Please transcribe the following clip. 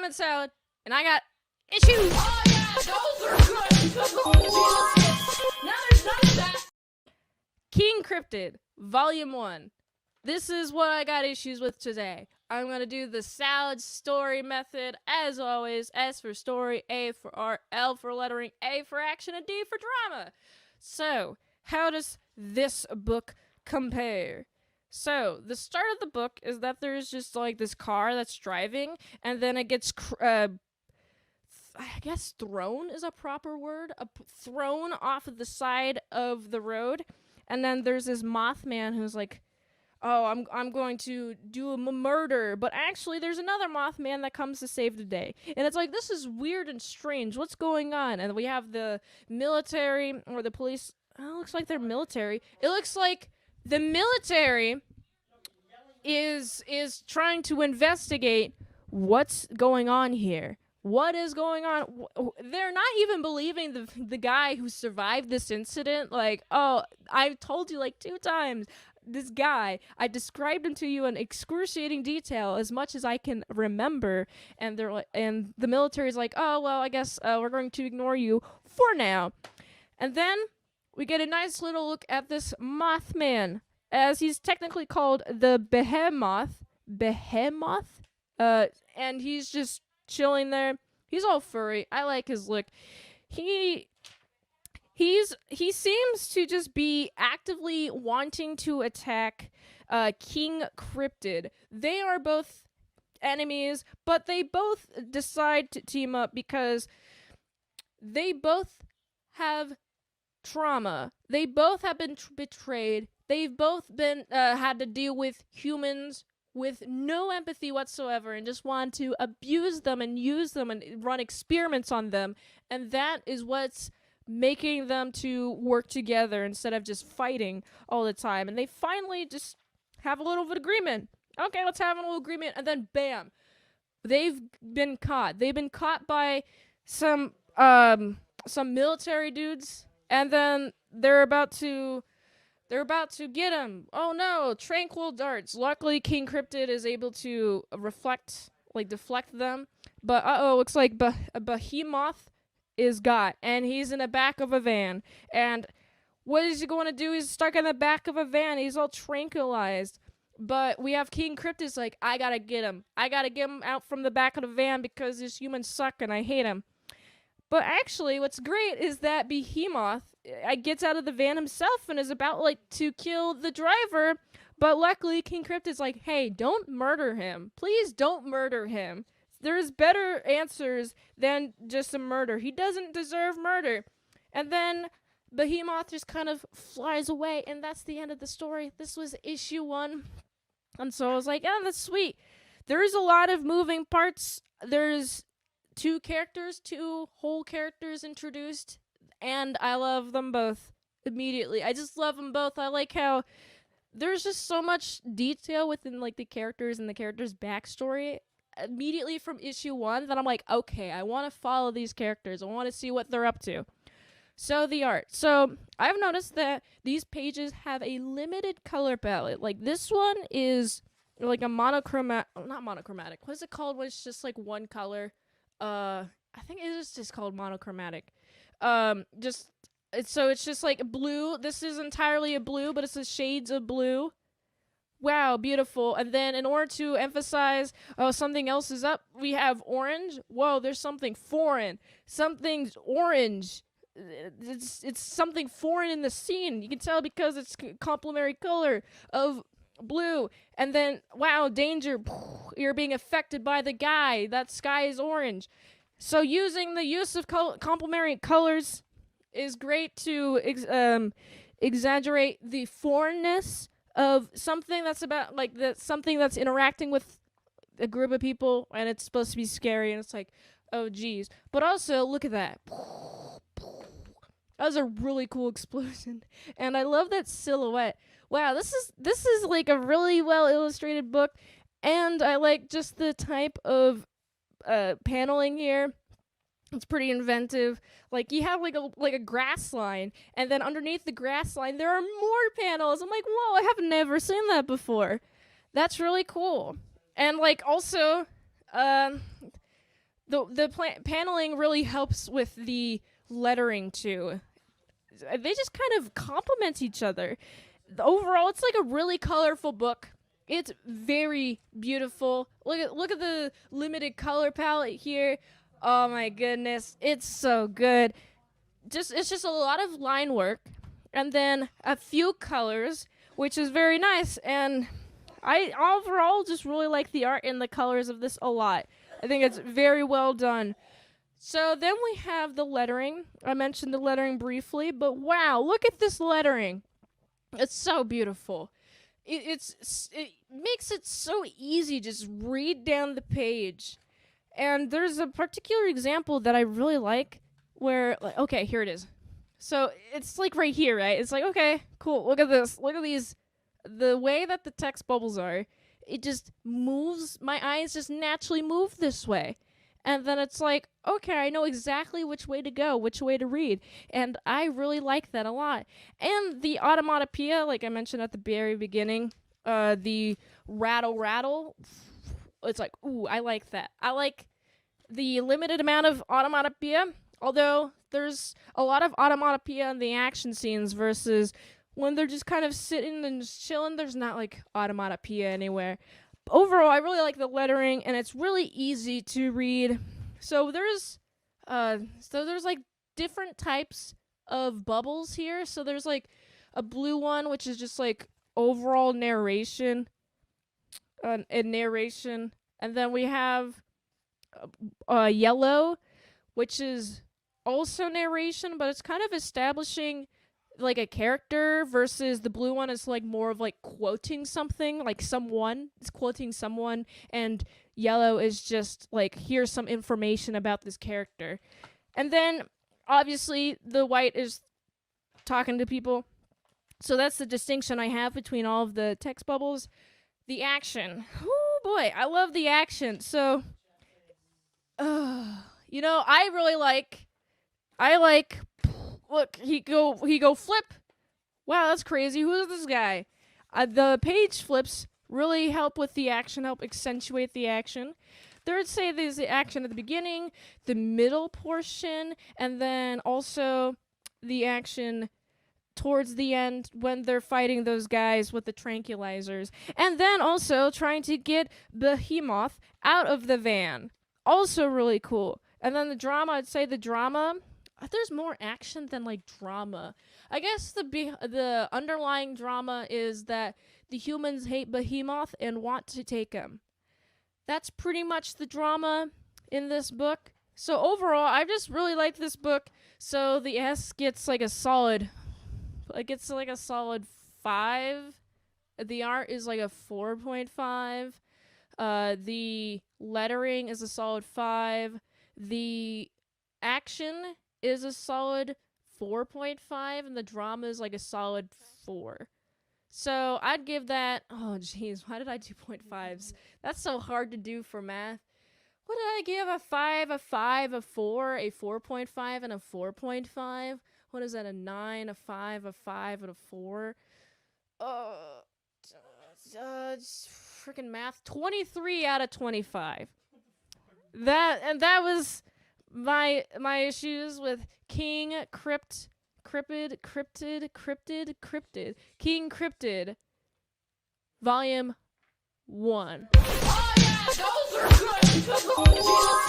Lemon Salad, and I got issues. Oh yeah, those are good because now there's none of that. King Cryptid, Volume 1. This is what I got issues with today. I'm going to do the salad story method, as always. S for story, A for art, L for lettering, A for action, and D for drama. So, how does this book compare? So, the start of the book is that there's just like this car that's driving, and then it gets, I guess thrown is a proper word, thrown off of the side of the road, and then there's this Mothman who's like, oh, I'm going to do a murder, but actually there's another Mothman that comes to save the day. And it's like, this is weird and strange. What's going on? And we have the military or the police. Oh, it looks like they're military. It looks like the military is trying to investigate what's going on here. What is going on? They're not even believing the guy who survived this incident. Like, oh, I've told you like 2 times. This guy, I described him to you in excruciating detail as much as I can remember, and they're like, and the military's like, oh well, I guess we're going to ignore you for now. And then we get a nice little look at this Mothman, as he's technically called the Behemoth, and he's just chilling there. He's all furry. I like his look. He seems to just be actively wanting to attack King Cryptid. They are both enemies, but they both decide to team up because they both have trauma. They both have been betrayed. They've both been had to deal with humans with no empathy whatsoever and just want to abuse them and use them and run experiments on them. And that is what's making them to work together instead of just fighting all the time. And they finally just have a little bit of agreement. Okay, let's have a little agreement. And then bam, they've been caught. They've been caught by some military dudes, and then they're about to get him. Oh no, tranquil darts. Luckily, King Cryptid is able to deflect them. But looks like a Behemoth is got, and he's in the back of a van. And what is he going to do? He's stuck in the back of a van. He's all tranquilized. But we have King Cryptid's like, I gotta get him. I gotta get him out from the back of the van because these humans suck and I hate him. But actually, what's great is that Behemoth gets out of the van himself and is about to kill the driver. But luckily, King Cryptid's like, hey, don't murder him. Please don't murder him. There's better answers than just a murder. He doesn't deserve murder. And then Behemoth just kind of flies away, and that's the end of the story. This was issue 1. And so I was like, oh, that's sweet. There's a lot of moving parts. There's 2 whole characters introduced, and I love them both immediately. I just love them both. I like how there's just so much detail within the characters and the characters' backstory immediately from issue 1 that I'm like, okay, I want to follow these characters. I want to see what they're up to. So the art. So I've noticed that these pages have a limited color palette. Like this one is like a not monochromatic. What is it called when it's just one color? I think it is just called monochromatic. It's just blue. This is entirely a blue, but it's the shades of blue. Wow, beautiful. And then in order to emphasize, something else is up, we have orange. Whoa, there's something foreign. Something's orange. It's something foreign in the scene. You can tell because it's complementary color of blue. And then, wow, danger. You're being affected by the guy. That sky is orange. So using the use of complementary colors is great to exaggerate the foreignness of something that's about something that's interacting with a group of people, and it's supposed to be scary, and it's like, oh geez. But also, look at that. That was a really cool explosion, and I love that silhouette. Wow, this is like a really well illustrated book, and I like just the type of paneling here. It's pretty inventive. You have a grass line, and then underneath the grass line there are more panels. I'm like, whoa, I have never seen that before. That's really cool. And also The paneling really helps with the lettering too. They just kind of complement each other. Overall, it's like a really colorful book. It's very beautiful. Look at the limited color palette here. Oh my goodness, it's so good. It's just a lot of line work, and then a few colors, which is very nice. And I overall just really like the art and the colors of this a lot. I think it's very well done. So then we have the lettering. I mentioned the lettering briefly, but wow, look at this lettering. It's so beautiful. It makes it so easy. Just read down the page. And there's a particular example that I really like where, like, okay, here it is. So it's like right here, right? It's like, okay, cool. Look at this. Look at these. The way that the text bubbles are, it just moves. My eyes just naturally move this way. And then it's like, okay, I know exactly which way to go, which way to read. And I really like that a lot. And the automatopoeia, like I mentioned at the very beginning, the rattle rattle, it's like, ooh, I like that. I like the limited amount of automatopoeia, although there's a lot of automatopoeia in the action scenes versus when they're just kind of sitting and just chilling, there's not like automatopoeia anywhere. Overall, I really like the lettering, and it's really easy to read. So there's like different types of bubbles here. So there's like a blue one, which is just like overall narration, and narration, and then we have yellow, which is also narration, but it's kind of establishing like a character, versus the blue one is like more of like quoting something, like someone is quoting someone, and yellow is just like, here's some information about this character. And then obviously the white is talking to people. So that's the distinction I have between all of the text bubbles. The action, oh boy, I love the action. So I really like, look, he go flip. Wow, that's crazy. Who is this guy? The page flips really help with the action, help accentuate the action. Third, say there's the action at the beginning, the middle portion, and then also the action towards the end when they're fighting those guys with the tranquilizers. And then also trying to get Behemoth out of the van. Also really cool. And then the drama, I'd say the drama, there's more action than like drama. I guess the underlying drama is that the humans hate Behemoth and want to take him. That's pretty much the drama in this book. So overall, I just really like this book. So the S gets like a solid, 5. The art is like a 4.5. The lettering is a solid 5. The action is a solid 4.5, and the drama is like a solid 4. So I'd give that. Oh, jeez, why did I do 0.5s? That's so hard to do for math. What did I give? A 5, a 5, a 4, a 4.5, and a 4.5? What is that? A 9, a 5, a 5, and a 4? Freaking math. 23 out of 25. That was my issues with King Cryptid, King Cryptid, Volume 1. Oh yeah, those are good. Those are good.